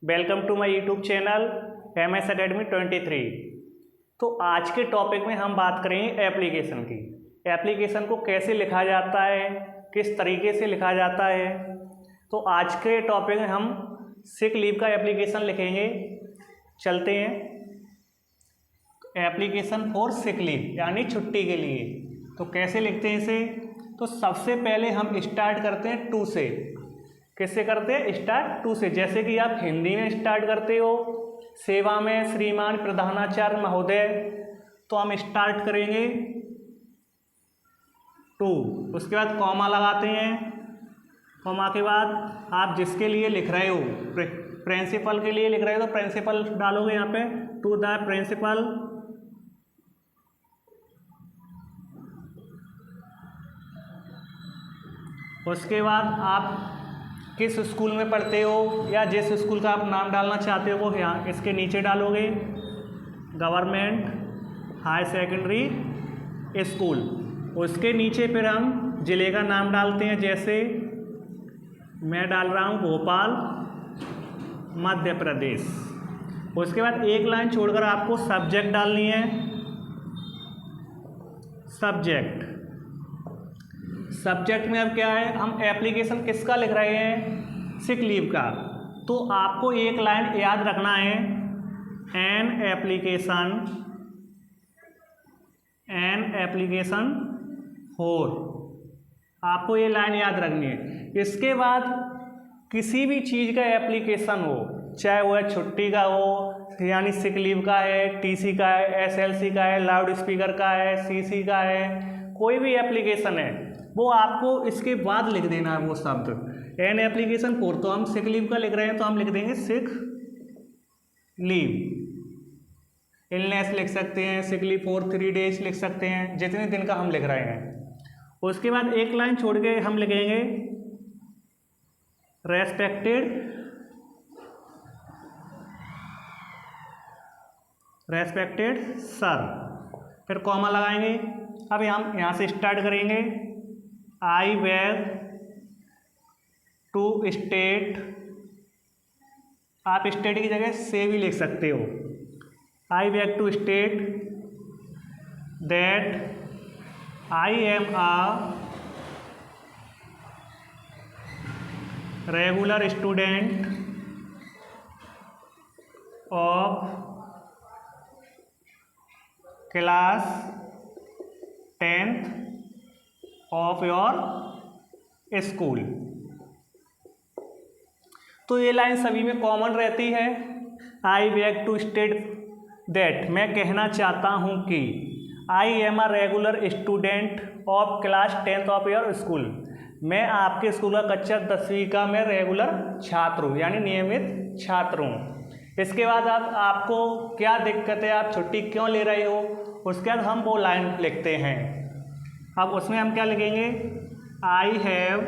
Welcome to my YouTube channel MS Academy 23। तो आज के टॉपिक में हम बात करेंगे एप्लीकेशन की। एप्लीकेशन को कैसे लिखा जाता है, किस तरीके से लिखा जाता है। तो आज के टॉपिक में हम सिक लीव का एप्लीकेशन लिखेंगे। चलते हैं। एप्लीकेशन फॉर सिक लीव यानी छुट्टी के लिए। तो कैसे लिखते हैं इसे? तो सबसे पहले हम स्टार्ट करते हैं टू से। किससे करते हैं? स्टार्ट टू से। जैसे कि आप हिंदी में स्टार्ट करते हो सेवा में श्रीमान प्रधानाचार्य महोदय, तो हम स्टार्ट करेंगे टू। उसके बाद कॉमा लगाते हैं। कॉमा के बाद आप जिसके लिए लिख रहे हो, प्रिंसिपल के लिए लिख रहे हो तो प्रिंसिपल डालोगे यहाँ पे, टू द प्रिंसिपल। उसके बाद आप किस स्कूल में पढ़ते हो या जिस स्कूल का आप नाम डालना चाहते हो वो यहाँ इसके नीचे डालोगे, गवर्नमेंट हाई सेकेंडरी स्कूल। उसके नीचे फिर हम ज़िले का नाम डालते हैं। जैसे मैं डाल रहा हूँ भोपाल मध्य प्रदेश। उसके बाद एक लाइन छोड़कर आपको सब्जेक्ट डालनी है। सब्जेक्ट में अब क्या है, हम एप्लीकेशन किसका लिख रहे हैं? सिक लीव का। तो आपको एक लाइन याद रखना है, एन एप्लीकेशन फॉर। आपको ये लाइन याद रखनी है। इसके बाद किसी भी चीज़ का एप्लीकेशन हो, चाहे वह छुट्टी का हो यानी सिक लीव का है, TC का है, SLC का है, लाउड स्पीकर का है, CC का है, कोई भी एप्लीकेशन है वो आपको इसके बाद लिख देना है वो शब्द। एन एप्लीकेशन फॉर, तो हम सिक लीव का लिख रहे हैं तो हम लिख देंगे सिक लीव। इलनेस लिख सकते हैं, सिक लीव फॉर 3 days लिख सकते हैं, जितने दिन का हम लिख रहे हैं। उसके बाद एक लाइन छोड़ के हम लिखेंगे रेस्पेक्टेड सर, फिर कॉमा लगाएंगे। अब हम यहाँ से स्टार्ट करेंगे। आई बैग टू स्टेट, आप स्टेट की जगह से भी लिख सकते हो। I beg to state that I am a regular student of class 10th of your school. तो ये लाइन सभी में कॉमन रहती है। I beg to state that, मैं कहना चाहता हूँ कि I am a regular student of class 10th of your school, मैं आपके स्कूल का कक्षा 10वीं का मैं रेगुलर छात्र हूँ यानी नियमित छात्र हूँ। इसके बाद आपको क्या दिक्कत है, आप छुट्टी क्यों ले रहे हो, उसके बाद हम वो लाइन लिखते हैं। अब उसमें हम क्या लिखेंगे? आई हैव,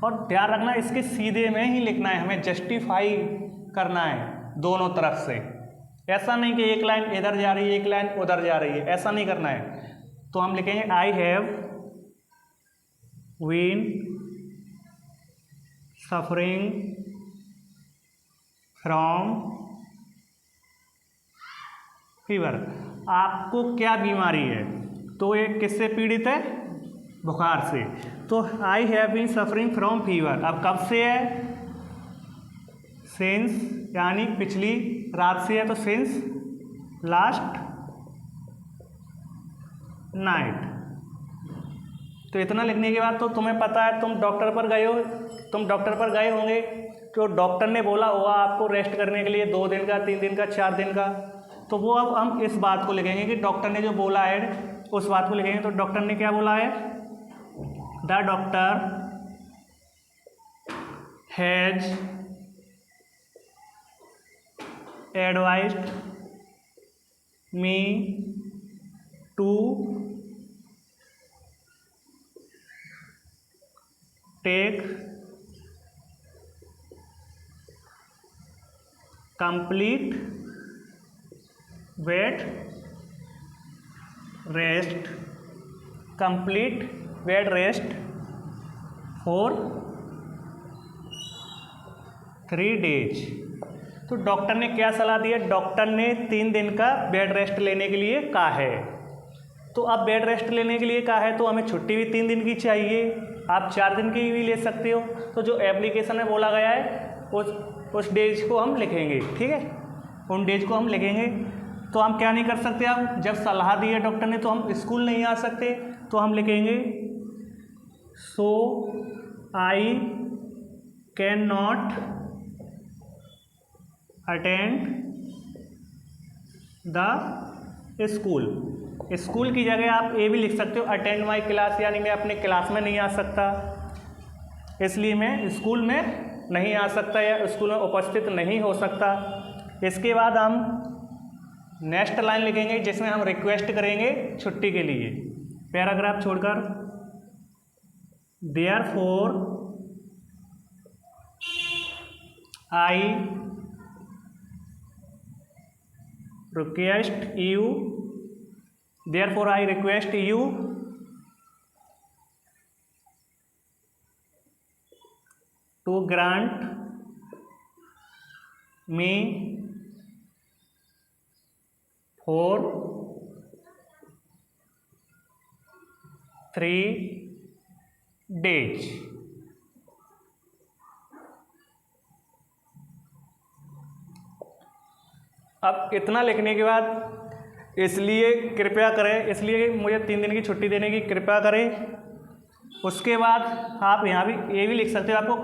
और ध्यान रखना इसके सीधे में ही लिखना है, हमें जस्टिफाई करना है दोनों तरफ से। ऐसा नहीं कि एक लाइन इधर जा रही है एक लाइन उधर जा रही है, ऐसा नहीं करना है। तो हम लिखेंगे I have been suffering from fever, आपको क्या बीमारी है? तो ये किससे पीड़ित है? बुखार से। तो I have been suffering from fever, अब कब से है? सिंस यानी पिछली रात से है तो सिंस लास्ट नाइट। तो इतना लिखने के बाद तो तुम्हें पता है, तुम डॉक्टर पर गए होंगे तो डॉक्टर ने बोला होगा आपको रेस्ट करने के लिए 2 दिन का, 3 दिन का, 4 दिन का। तो वो अब हम इस बात को लिखेंगे कि डॉक्टर ने जो बोला है उस बात को लिखेंगे। तो डॉक्टर ने क्या बोला है? The doctor has advised me to take complete bed rest for 3 days. तो डॉक्टर ने क्या सलाह दिया? डॉक्टर ने 3 दिन का बेड रेस्ट लेने के लिए कहा है। तो अब बेड रेस्ट लेने के लिए कहा है तो हमें छुट्टी भी 3 दिन की चाहिए। आप 4 दिन की भी ले सकते हो। तो जो एप्लीकेशन में बोला गया है उस डेज को हम लिखेंगे, ठीक है, उन डेज को हम लिखेंगे। तो हम क्या नहीं कर सकते? अब जब सलाह दी है डॉक्टर ने तो हम स्कूल नहीं आ सकते, तो हम लिखेंगे so I can not attend the school. School की जगह आप ये भी लिख सकते हो अटेंड माई क्लास, यानी मैं अपने क्लास में नहीं आ सकता, इसलिए मैं स्कूल में नहीं आ सकता या स्कूल में उपस्थित नहीं हो सकता। इसके बाद हम नेक्स्ट लाइन लिखेंगे जिसमें हम रिक्वेस्ट करेंगे छुट्टी के लिए, पैराग्राफ छोड़कर। Therefore I request you, therefore I request you to grant me for 3 days। अब इतना लिखने के बाद इसलिए कृपया करें, इसलिए मुझे 3 दिन की छुट्टी देने की कृपया करें। उसके बाद आप यहाँ भी ये भी लिख सकते हो आपको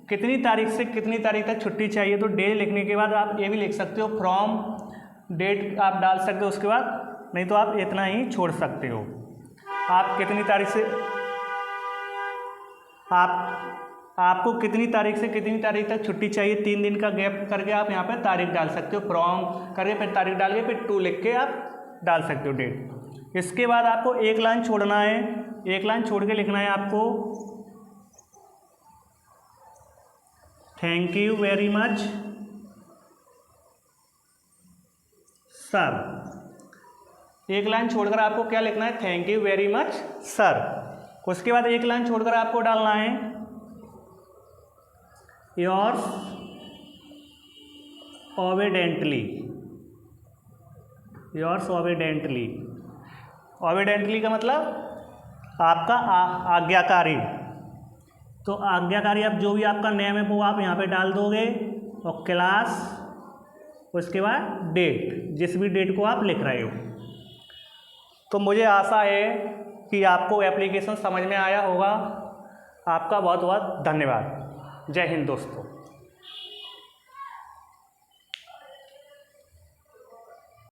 कितनी तारीख से कितनी तारीख तक छुट्टी चाहिए। तो डे लिखने के बाद आप ये भी लिख सकते हो, फ्रॉम डेट आप डाल सकते हो उसके बाद, नहीं तो आप इतना ही छोड़ सकते हो। आप कितनी तारीख से आपको कितनी तारीख से कितनी तारीख तक छुट्टी चाहिए, 3 दिन का गैप करके आप यहाँ पे तारीख डाल सकते हो, फ्रॉम करके फिर तारीख डाल के फिर 2 लिख के आप डाल सकते हो डेट। इसके बाद आपको एक लाइन छोड़ना है, एक लाइन छोड़ के लिखना है आपको thank you very much sir. एक लाइन छोड़कर आपको क्या लिखना है? Thank you very much sir. उसके बाद एक लाइन छोड़कर आपको डालना है yours obediently. Yours obediently, obediently का मतलब आपका आज्ञाकारी। तो आज्ञाकारी आप जो भी आपका नेम है वो आप यहाँ पे डाल दोगे और क्लास, उसके बाद डेट, जिस भी डेट को आप लिख रहे हो। तो मुझे आशा है कि आपको एप्लीकेशन समझ में आया होगा। आपका बहुत बहुत धन्यवाद। जय हिंद दोस्तों।